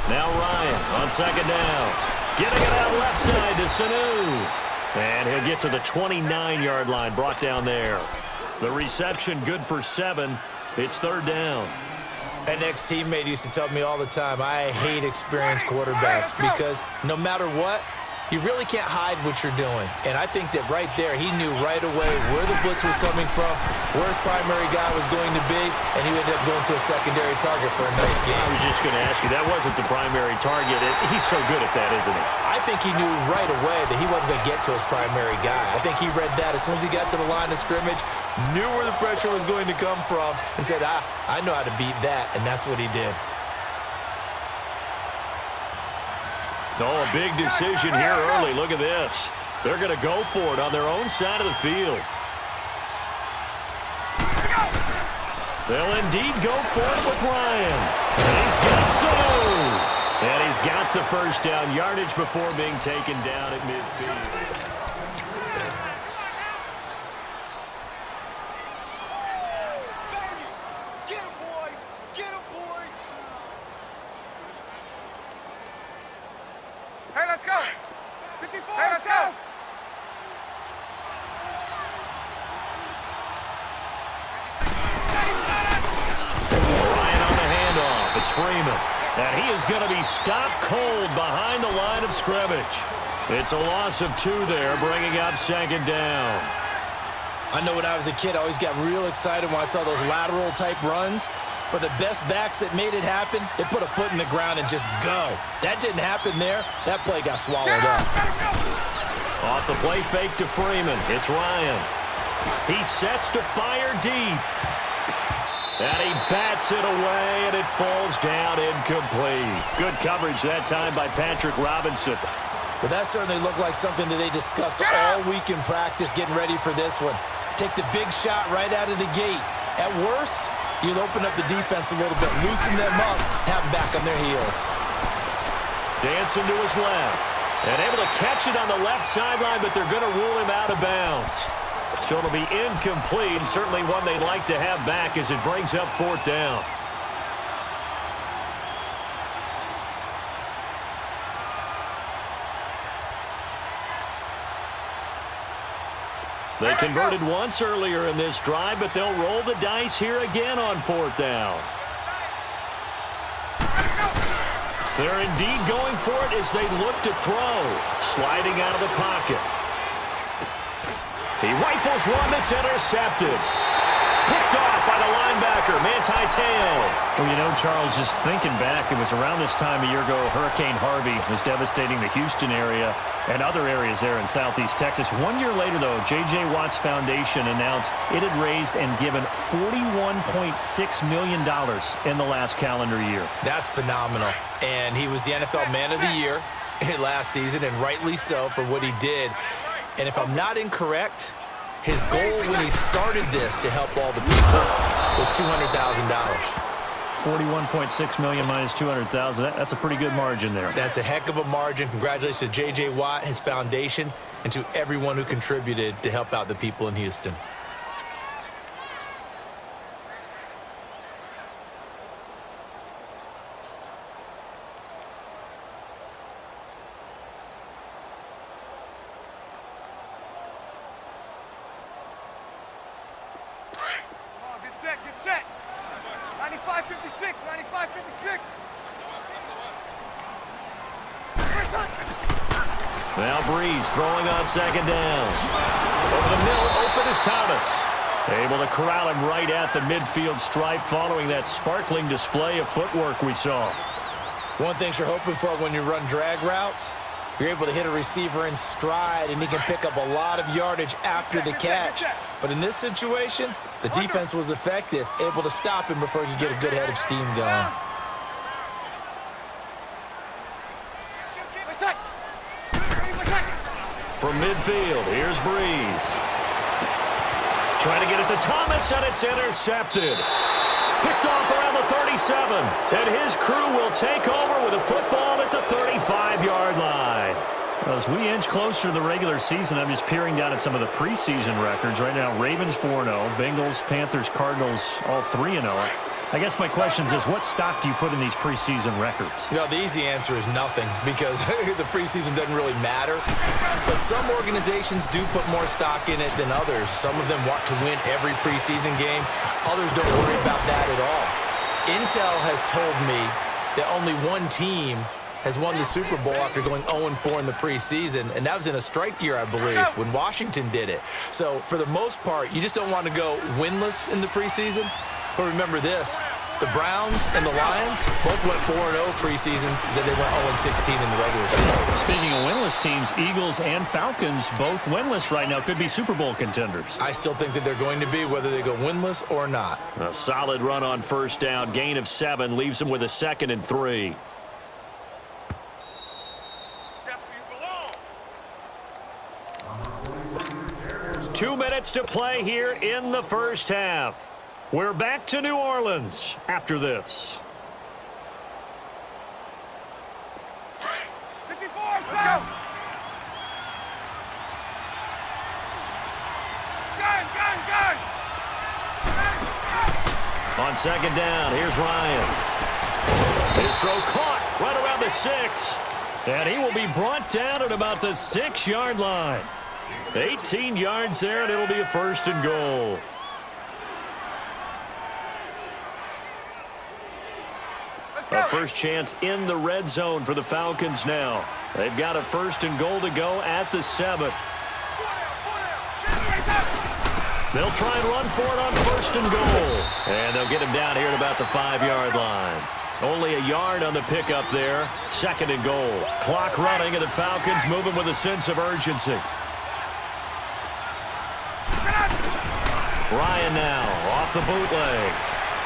Now Ryan on second down. Getting it out left side to Sanu. And he'll get to the 29-yard line, brought down there. The reception good for 7. It's third down. An ex-teammate used to tell me all the time, I hate experienced quarterbacks because no matter what, you really can't hide what you're doing. And I think that right there, he knew right away where the blitz was coming from, where his primary guy was going to be, and he ended up going to a secondary target for a nice game. I was just going to ask you, that wasn't the primary target. He's so good at that, isn't he? I think he knew right away that he wasn't going to get to his primary guy. I think he read that as soon as he got to the line of scrimmage, knew where the pressure was going to come from, and said, I know how to beat that, and that's what he did. Oh, a big decision here early. Look at this. They're going to go for it on their own side of the field. They'll indeed go for it with Ryan. And he's got so. And he's got the first down yardage before being taken down at midfield. And he is going to be stopped cold behind the line of scrimmage. It's a loss of 2 there, bringing up second down. I know when I was a kid, I always got real excited when I saw those lateral-type runs. But the best backs that made it happen, they put a foot in the ground and just go. That didn't happen there. That play got swallowed up. Off the play fake to Freeman. It's Ryan. He sets to fire deep. And he bats it away, and it falls down incomplete. Good coverage that time by Patrick Robinson. Well, that certainly looked like something that they discussed all week in practice getting ready for this one. Take the big shot right out of the gate. At worst, you'll open up the defense a little bit, loosen them up, have them back on their heels. Dancing to his left. And able to catch it on the left sideline, but they're going to rule him out of bounds. So it'll be incomplete, certainly one they'd like to have back as it brings up fourth down. They converted once earlier in this drive, but they'll roll the dice here again on fourth down. They're indeed going for it as they look to throw. Sliding out of the pocket. He rifles one that's intercepted. Picked off by the linebacker, Manti Te'o. Well, you know, Charles, just thinking back, it was around this time a year ago, Hurricane Harvey was devastating the Houston area and other areas there in southeast Texas. 1 year later, though, J.J. Watt's Foundation announced it had raised and given $41.6 million in the last calendar year. That's phenomenal. And he was the NFL Man of the Year last season, and rightly so for what he did. And if I'm not incorrect, his goal when he started this to help all the people was $200,000. $41.6 million minus $200,000. That's a pretty good margin there. That's a heck of a margin. Congratulations to J.J. Watt, his foundation, and to everyone who contributed to help out the people in Houston. Get set. 95-56, 95-56. Now Breeze throwing on second down. Over the middle, open is Thomas. Able to corral him right at the midfield stripe following that sparkling display of footwork we saw. One thing you're hoping for when you run drag routes, you're able to hit a receiver in stride, and he can pick up a lot of yardage after the catch. But in this situation, the defense was effective, able to stop him before he could get a good head of steam going. From midfield, here's Breeze. Trying to get it to Thomas, and it's intercepted. Picked off around the 37. And his crew will take over with a football at the 35-yard line. As we inch closer to the regular season, I'm just peering down at some of the preseason records. Right now, Ravens 4-0, Bengals, Panthers, Cardinals, all 3-0. I guess my question is, what stock do you put in these preseason records? You know, the easy answer is nothing because the preseason doesn't really matter. But some organizations do put more stock in it than others. Some of them want to win every preseason game. Others don't worry about that at all. Intel has told me that only one team has won the Super Bowl after going 0-4 in the preseason, and that was in a strike year, I believe, when Washington did it. So for the most part, you just don't want to go winless in the preseason. But remember this, the Browns and the Lions both went 4-0 preseasons, then they went 0-16 in the regular season. Speaking of winless teams, Eagles and Falcons both winless right now, could be Super Bowl contenders. I still think that they're going to be, whether they go winless or not. A solid run on first down, gain of 7, leaves them with a 2nd and 3. 2 minutes to play here in the first half. We're back to New Orleans after this. 54, let's go! Gun! On 2nd down, here's Ryan. His throw caught right around the 6. And he will be brought down at about the 6-yard line. 18 yards there, and it'll be a 1st and goal. A first chance in the red zone for the Falcons now. They've got a 1st and goal to go at the 7. They'll try and run for it on 1st and goal. And they'll get him down here at about the 5-yard line. Only a yard on the pickup there. 2nd and goal. Clock running, and the Falcons moving with a sense of urgency. Ryan now off the bootleg.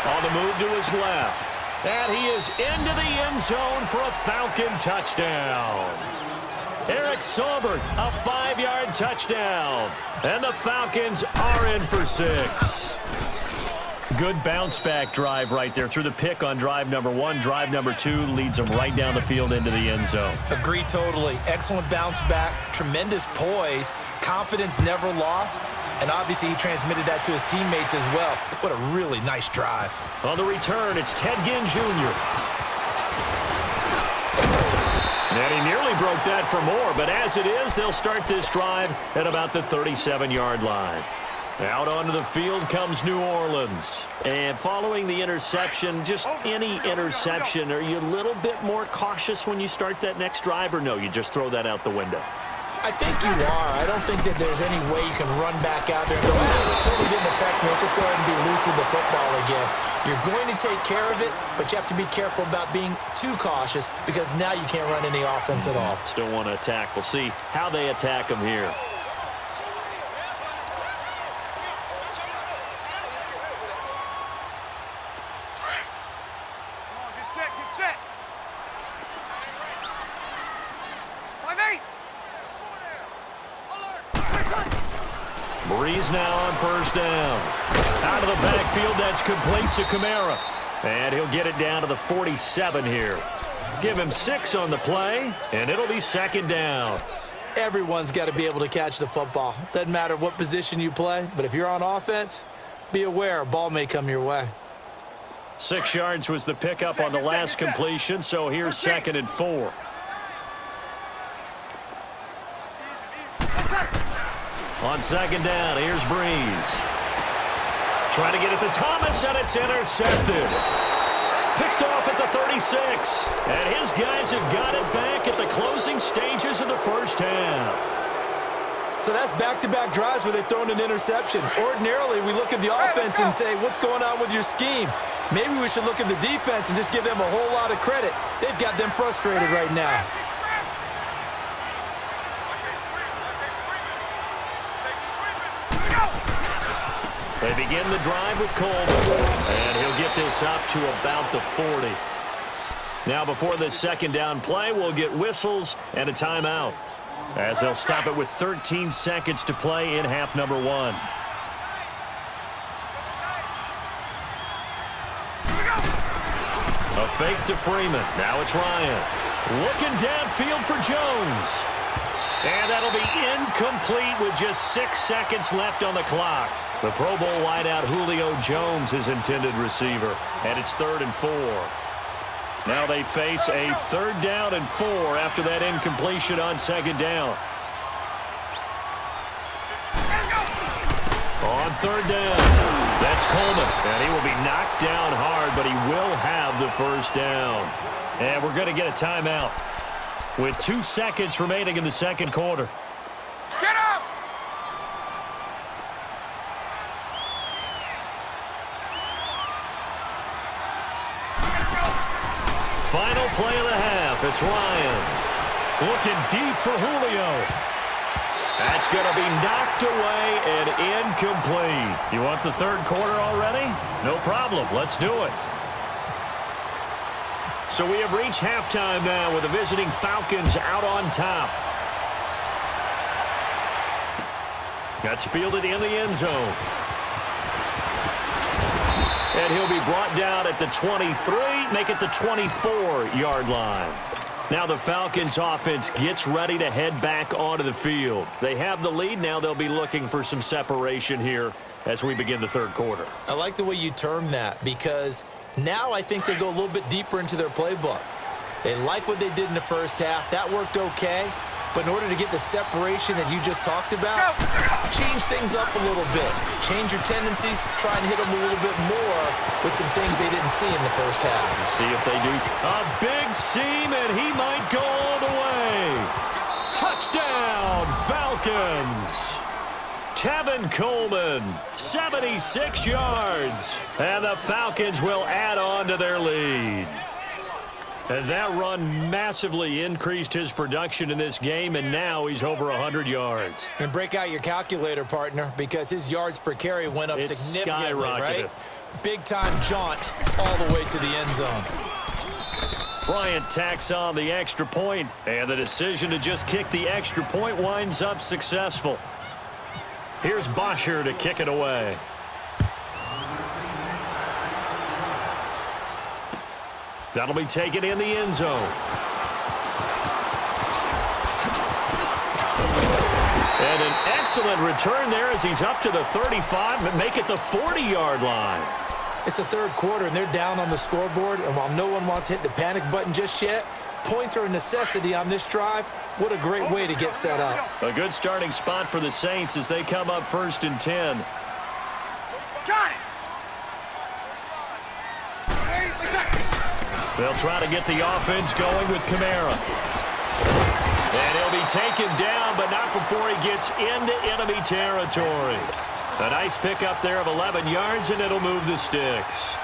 On the move to his left. And he is into the end zone for a Falcon touchdown. Eric Saubert, a 5-yard touchdown. And the Falcons are in for 6. Good bounce-back drive right there through the pick on drive number 1. Drive number 2 leads them right down the field into the end zone. Agree totally. Excellent bounce back, tremendous poise, confidence never lost, and obviously he transmitted that to his teammates as well. What a really nice drive. On the return, it's Ted Ginn Jr. And he nearly broke that for more, but as it is, they'll start this drive at about the 37-yard line. Out onto the field comes New Orleans. And following the interception, just any interception, are you a little bit more cautious when you start that next drive, or no, you just throw that out the window? I think you are. I don't think that there's any way you can run back out there and go, it totally didn't affect me. Let's just go ahead and be loose with the football again. You're going to take care of it, but you have to be careful about being too cautious because now you can't run any offense at all. Still want to attack. We'll see how they attack them here. Get set. 5-8. Breeze now on first down. Out of the backfield, that's complete to Kamara. And he'll get it down to the 47 here. Give him 6 on the play, and it'll be 2nd down. Everyone's got to be able to catch the football. Doesn't matter what position you play, but if you're on offense, be aware a ball may come your way. 6 yards was the pickup on the last completion, so here's 2nd and 4. On 2nd down, here's Breeze. Trying to get it to Thomas, and it's intercepted. Picked off at the 36. And his guys have got it back at the closing stages of the first half. So that's back-to-back drives where they've thrown an interception. Ordinarily, we look at the offense and say, what's going on with your scheme? Maybe we should look at the defense and just give them a whole lot of credit. They've got them frustrated right now. They begin the drive with Coleman, and he'll get this up to about the 40. Now before this 2nd down play, we'll get whistles and a timeout, as they'll stop it with 13 seconds to play in half number 1. A fake to Freeman. Now it's Ryan. Looking downfield for Jones. And that'll be incomplete with just 6 seconds left on the clock. The Pro Bowl wideout Julio Jones is intended receiver, and it's 3rd and 4. Now they face a 3rd down and 4 after that incompletion on 2nd down. On 3rd down, that's Coleman, and he will be knocked down hard, but he will have the 1st down. And we're going to get a timeout with 2 seconds remaining in the 2nd quarter. Get up! Final play of the half. It's Ryan. Looking deep for Julio. That's going to be knocked away and incomplete. You want the 3rd quarter already? No problem. Let's do it. So we have reached halftime now with the visiting Falcons out on top. That's fielded in the end zone. And he'll be brought down at the 23, make it the 24-yard line. Now the Falcons offense gets ready to head back onto the field. They have the lead. Now they'll be looking for some separation here as we begin the 3rd quarter. I like the way you term that because now I think they go a little bit deeper into their playbook. They like what they did in the 1st half. That worked okay. But in order to get the separation that you just talked about, change things up a little bit. Change your tendencies. Try and hit them a little bit more with some things they didn't see in the 1st half. See if they do. A big seam, and he might go all the way. Touchdown, Falcons. Tevin Coleman, 76 yards. And the Falcons will add on to their lead. And that run massively increased his production in this game, and now he's over 100 yards. And break out your calculator, partner, because his yards per carry went up significantly, right? Big-time jaunt all the way to the end zone. Bryant tacks on the extra point, and the decision to just kick the extra point winds up successful. Here's Bosher to kick it away. That'll be taken in the end zone. And an excellent return there as he's up to the 35 and make it the 40-yard line. It's the 3rd quarter, and they're down on the scoreboard, and while no one wants to hit the panic button just yet, points are a necessity on this drive. What a great way to get set up. A good starting spot for the Saints as they come up 1st and 10. Got it! They'll try to get the offense going with Kamara. And he'll be taken down, but not before he gets into enemy territory. A nice pickup there of 11 yards, and it'll move the sticks.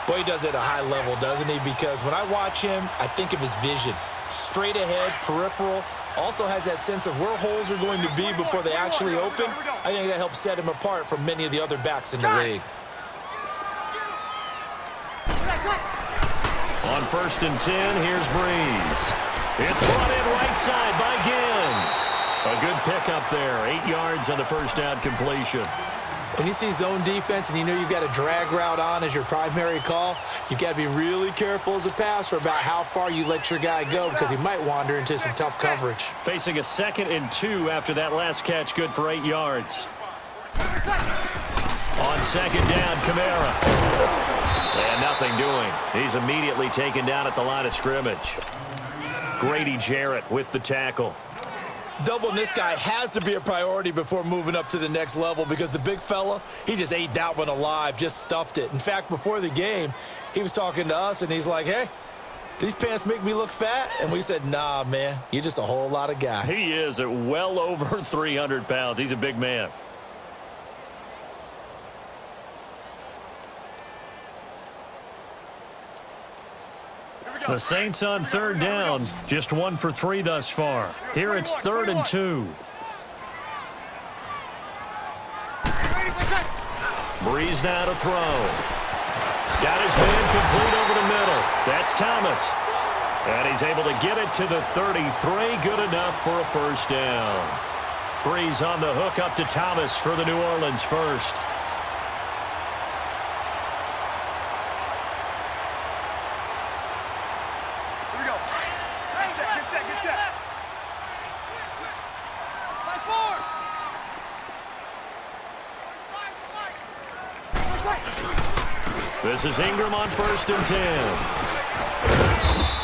Boy, he does it at a high level, doesn't he? Because when I watch him, I think of his vision. Straight ahead, peripheral. Also has that sense of where holes are going to be before they actually open. I think that helps set him apart from many of the other backs in the league. On 1st and 10, here's Breeze. It's brought in right side by Ginn. A good pickup there, 8 yards on the 1st down completion. When you see zone defense and you know you've got a drag route on as your primary call, you've got to be really careful as a passer about how far you let your guy go because he might wander into some tough coverage. Facing a 2nd and 2 after that last catch, good for 8 yards. On 2nd down, Kamara. And nothing doing. He's immediately taken down at the line of scrimmage. Grady Jarrett with the tackle. Doubling this guy has to be a priority before moving up to the next level because the big fella, he just ate that one alive, just stuffed it. In fact, before the game, he was talking to us, and he's like, hey, these pants make me look fat? And we said, nah, man, you're just a whole lot of guy. He is at well over 300 pounds. He's a big man. The Saints on 3rd down, just 1 for 3 thus far. Here it's 3rd and 2. Breeze now to throw. Got his man complete over the middle. That's Thomas. And he's able to get it to the 33. Good enough for a 1st down. Breeze on the hook up to Thomas for the New Orleans 1st. This is Ingram on 1st and 10.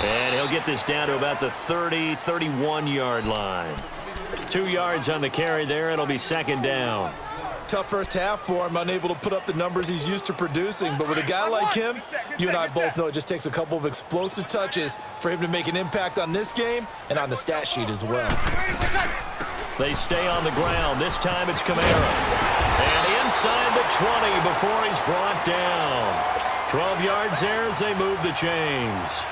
And he'll get this down to about the 30, 31-yard line. 2 yards on the carry there. It'll be 2nd down. Tough first half for him, unable to put up the numbers he's used to producing. But with a guy like him, you and I both know it just takes a couple of explosive touches for him to make an impact on this game and on the stat sheet as well. They stay on the ground. This time it's Kamara. And inside the 20 before he's brought down. 12 yards there as they move the chains.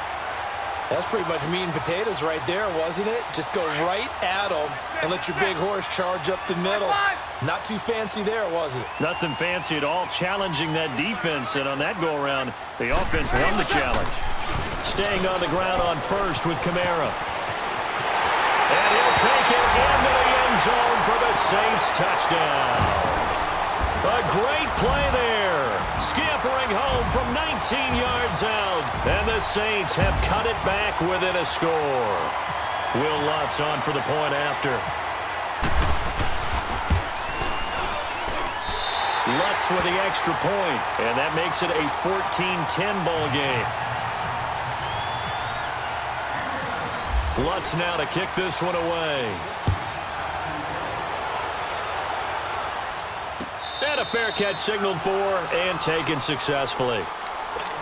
That's pretty much meat and potatoes right there, wasn't it? Just go right at him and let your big horse charge up the middle. Not too fancy there, was it? Nothing fancy at all, challenging that defense. And on that go-around, the offense won the challenge. Staying on the ground on 1st with Kamara. And he'll take it into the end zone for the Saints touchdown. A great play there. Scampering home from 19 yards out. And the Saints have cut it back within a score. Will Lutz on for the point after. Lutz with the extra point. And that makes it a 14-10 ball game. Lutz now to kick this one away. And a fair catch signaled for and taken successfully.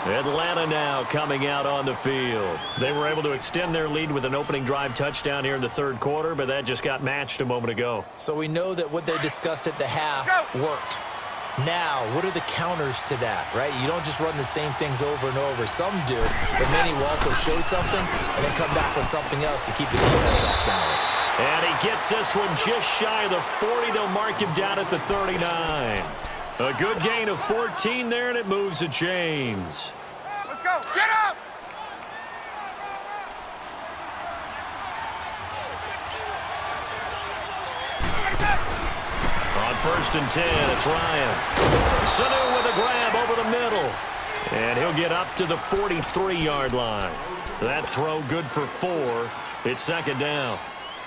Atlanta now coming out on the field. They were able to extend their lead with an opening drive touchdown here in the 3rd quarter, but that just got matched a moment ago. So we know that what they discussed at the half worked. Now, what are the counters to that, right? You don't just run the same things over and over. Some do, but many will also show something and then come back with something else to keep the defense off balance. And he gets this one just shy of the 40. They'll mark him down at the 39. A good gain of 14 there, and it moves the chains. Let's go. Get up! On 1st and 10, it's Ryan. Sanu with a grab over the middle. And he'll get up to the 43-yard line. That throw good for 4. It's 2nd down.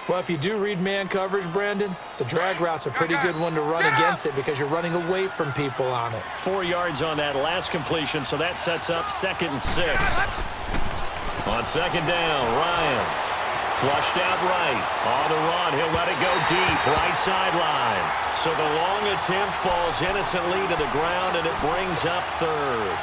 Well, if you do read man coverage, Brandon, the drag route's a pretty good one to run against it because you're running away from people on it. 4 yards on that last completion, so that sets up 2nd and 6. On 2nd down, Ryan. Flushed out right. On the run, he'll let it go deep, right sideline. So the long attempt falls innocently to the ground, and it brings up 3rd.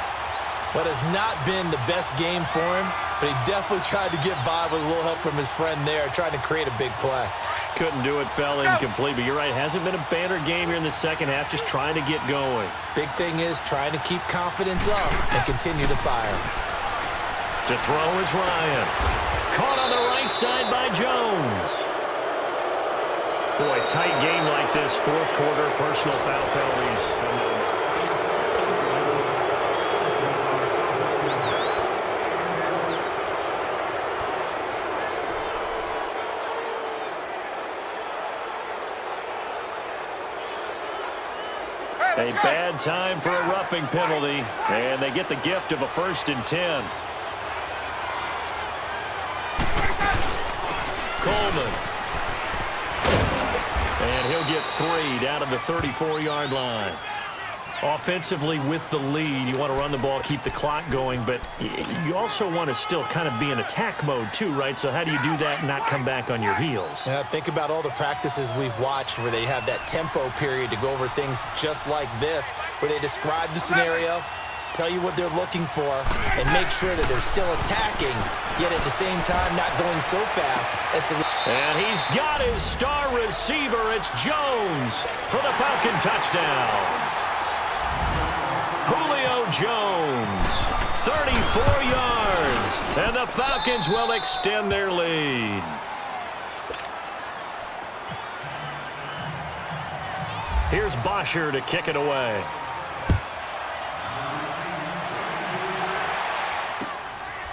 What has not been the best game for him, but he definitely tried to get by with a little help from his friend there, trying to create a big play. Couldn't do it, fell incomplete, but you're right, hasn't been a banner game here in the 2nd half, just trying to get going. Big thing is trying to keep confidence up and continue to fire. To throw is Ryan. Caught on the right side by Jones. Boy, tight game like this, 4th quarter, personal foul penalties. A bad time for a roughing penalty, and they get the gift of a 1st and 10. Coleman. And he'll get 3 down to the 34-yard line. Offensively with the lead, you want to run the ball, keep the clock going, but you also want to still kind of be in attack mode too, right? So how do you do that and not come back on your heels? Yeah, think about all the practices we've watched where they have that tempo period to go over things just like this, where they describe the scenario, tell you what they're looking for, and make sure that they're still attacking, yet at the same time not going so fast as to... And he's got his star receiver. It's Jones for the Falcon touchdown. Julio Jones, 34 yards, and the Falcons will extend their lead. Here's Bosher to kick it away.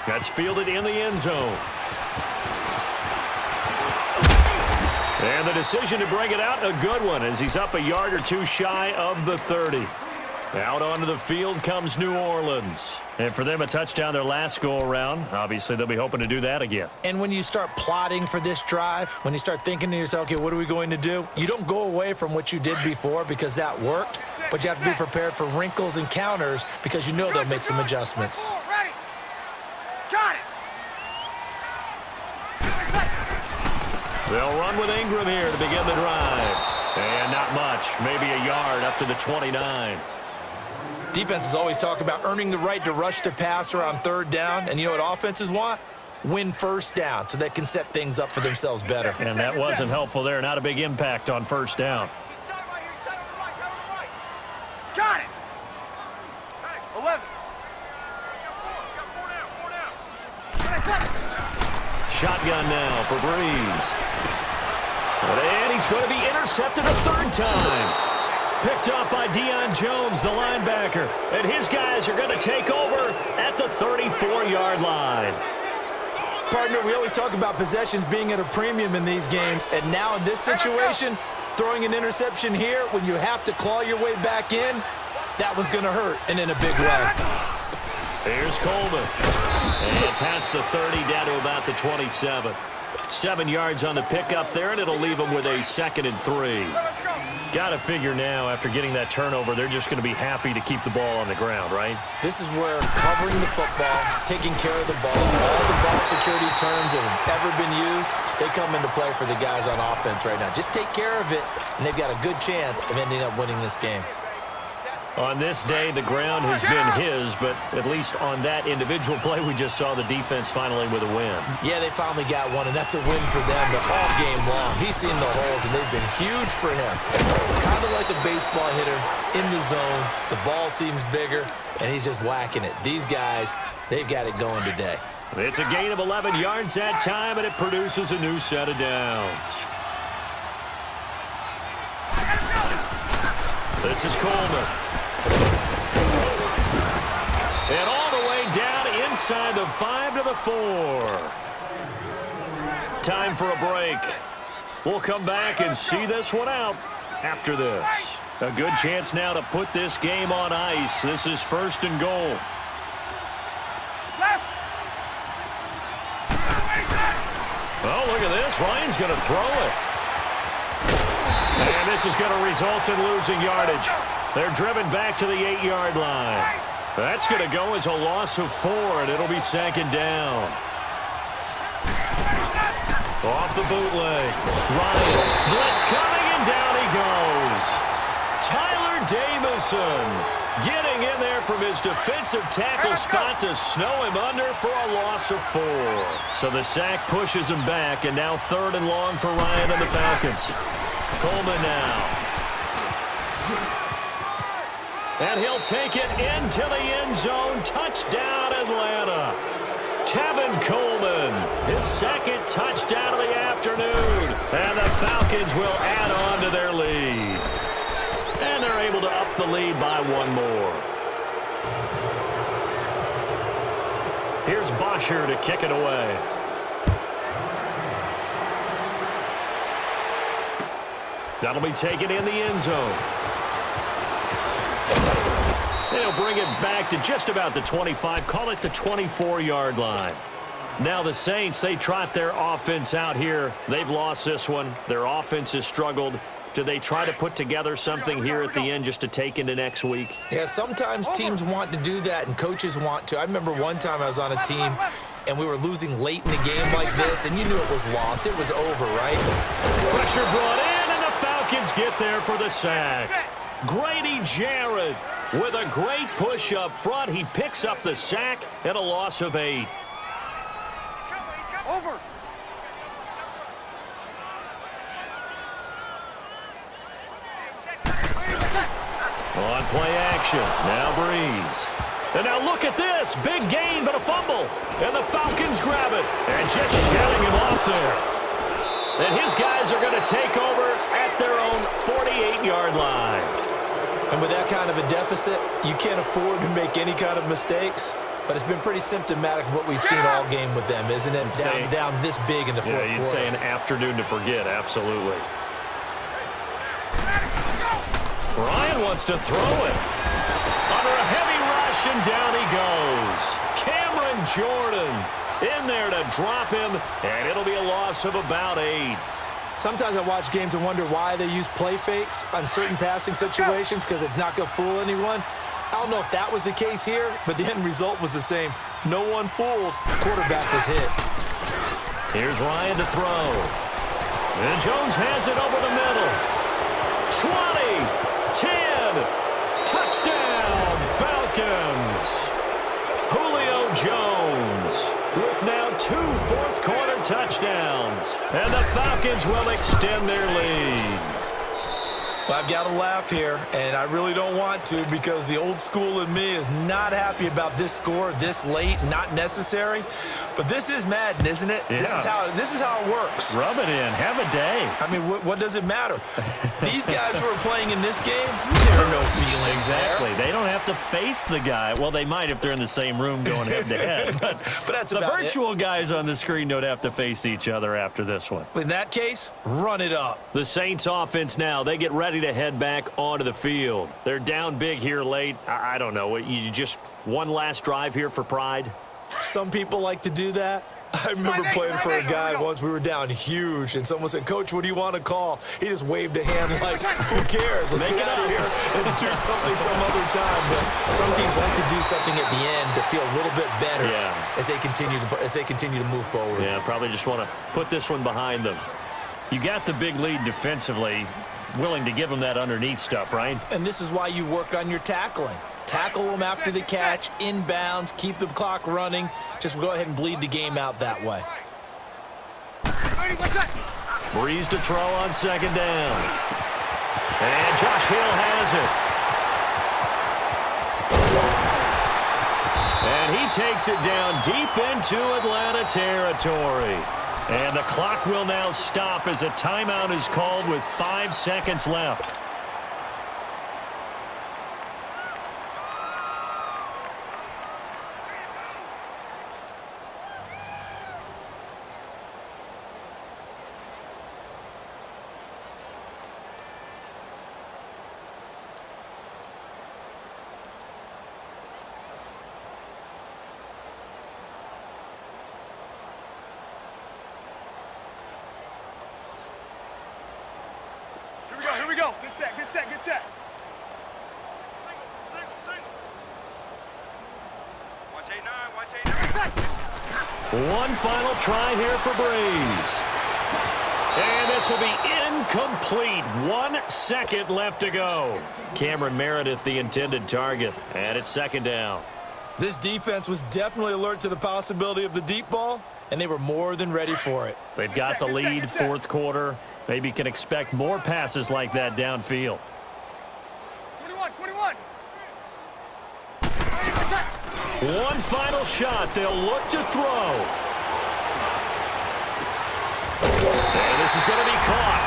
That's fielded in the end zone. And the decision to bring it out, a good one, as he's up a yard or two shy of the 30. Out onto the field comes New Orleans. And for them, a touchdown their last go-around. Obviously, they'll be hoping to do that again. And when you start plotting for this drive, when you start thinking to yourself, okay, what are we going to do? You don't go away from what you did before because that worked, but you have to be prepared for wrinkles and counters because you know they'll make some adjustments. Ready. Got it. They'll run with Ingram here to begin the drive. And not much, maybe a yard up to the 29. Defenses always talk about earning the right to rush the passer on third down, and you know what offenses want? Win first down so they can set things up for themselves better. And that wasn't helpful there. Not a big impact on first down. Got it. 11. Shotgun now for Breeze. And he's going to be intercepted a third time. Picked up by Deion Jones, the linebacker. And his guys are going to take over at the 34-yard line. Partner, we always talk about possessions being at a premium in these games. And now in this situation, throwing an interception here when you have to claw your way back in, that one's going to hurt, and in a big way. Here's Coleman. And past the 30 down to about the 27. 7 yards on the pickup there, and it'll leave them with a 2nd and 3. Got to figure now, after getting that turnover, they're just going to be happy to keep the ball on the ground, right? This is where covering the football, taking care of the ball, all the ball security terms that have ever been used, they come into play for the guys on offense right now. Just take care of it, and they've got a good chance of ending up winning this game. On this day, the ground has been his, but at least on that individual play, we just saw the defense finally with a win. Yeah, they finally got one, and that's a win for them, but all game long, he's seen the holes, and they've been huge for him. Kind of like a baseball hitter in the zone. The ball seems bigger, and he's just whacking it. These guys, they've got it going today. It's a gain of 11 yards that time, and it produces a new set of downs. This is Coleman. And all the way down inside the 5 to the 4. Time for a break. We'll come back and see this one out after this. A good chance now to put this game on ice. This is 1st and goal. Oh, look at this. Ryan's going to throw it. And this is going to result in losing yardage. They're driven back to the 8-yard line. That's going to go as a loss of 4, and it'll be 2nd down. Off the bootleg. Ryan, blitz coming, and down he goes. Tyler Davison getting in there from his defensive tackle spot to snow him under for a loss of 4. So the sack pushes him back, and now 3rd and long for Ryan and the Falcons. Coleman now. And he'll take it into the end zone. Touchdown, Atlanta. Tevin Coleman, his 2nd touchdown of the afternoon. And the Falcons will add on to their lead. And they're able to up the lead by 1 more. Here's Bosher to kick it away. That'll be taken in the end zone. They'll bring it back to just about the 25, call it the 24-yard line. Now the Saints, they trot their offense out here. They've lost this one. Their offense has struggled. Do they try to put together something here at the end just to take into next week? Yeah, sometimes teams want to do that and coaches want to. I remember one time I was on a team and we were losing late in a game like this, and you knew it was lost. It was over, right? Pressure brought in, and the Falcons get there for the sack. Grady Jarrett with a great push up front. He picks up the sack and a loss of 8. Over. On play action, now Breeze. And now look at this, big gain but a fumble. And the Falcons grab it and just shutting him off there. And his guys are going to take over at their own 48-yard line. And with that kind of a deficit, you can't afford to make any kind of mistakes. But it's been pretty symptomatic of what we've seen all game with them, isn't it? Down this big in the fourth quarter. Yeah, you'd say an afternoon to forget, absolutely. Ryan wants to throw it. Under a heavy rush, and down he goes. Cameron Jordan in there to drop him, and it'll be a loss of about 8. Sometimes I watch games and wonder why they use play fakes on certain passing situations because it's not going to fool anyone. I don't know if that was the case here, but the end result was the same. No one fooled. Quarterback was hit. Here's Ryan to throw. And Jones has it over the middle. 20, 10, touchdown, Falcons. Julio Jones with now 2 fourth-quarter touchdowns. And the Falcons will extend their lead. Well, I've got to laugh here, and I really don't want to because the old school in me is not happy about this score this late, not necessary. But this is Madden, isn't it? Yeah. This is how it works. Rub it in. Have a day. I mean, what does it matter? These guys who are playing in this game, there are no feelings Exactly. there. They don't have to face the guy. Well, they might if they're in the same room going head-to-head. But that's the about virtual guys on the screen don't have to face each other after this one. In that case, run it up. The Saints offense now, they get ready to head back onto the field. They're down big here late. I don't know. You just one last drive here for pride? Some people like to do that. I remember playing for a guy once. We were down huge, and someone said, "Coach, what do you want to call?" He just waved a hand like, "Who cares? Let's get out of here and do something some other time." But some teams like to do something at the end to feel a little bit better as they continue to move forward. Yeah, probably just want to put this one behind them. You got the big lead defensively, willing to give them that underneath stuff, right? And this is why you work on your tackling. Tackle them after the catch, inbounds, keep the clock running. Just go ahead and bleed the game out that way. Breeze to throw on second down. And Josh Hill has it. And he takes it down deep into Atlanta territory. And the clock will now stop as a timeout is called with 5 seconds left. Here we go. Good set, good set, good set. Single. Watch 8-9, watch 8-9. One final try here for Breeze. And this will be incomplete. 1 second left to go. Cameron Meredith, the intended target. And it's second down. This defense was definitely alert to the possibility of the deep ball, and they were more than ready for it. They've got the lead, fourth quarter. Maybe can expect more passes like that downfield. 21. One final shot. They'll look to throw. And this is going to be caught.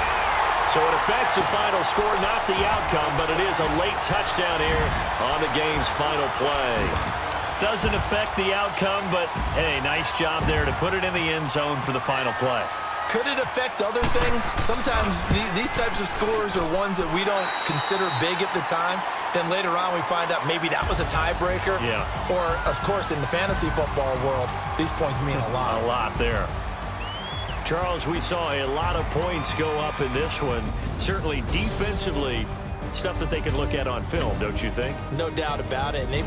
So it affects the final score, not the outcome, but it is a late touchdown here on the game's final play. Doesn't affect the outcome, but, hey, nice job there to put it in the end zone for the final play. Could it affect other things? Sometimes these types of scores are ones that we don't consider big at the time. Then later on we find out maybe that was a tiebreaker. Yeah. Or, of course, in the fantasy football world, these points mean a lot. A lot there. Charles, we saw a lot of points go up in this one. Certainly defensively, stuff that they can look at on film, don't you think? No doubt about it. And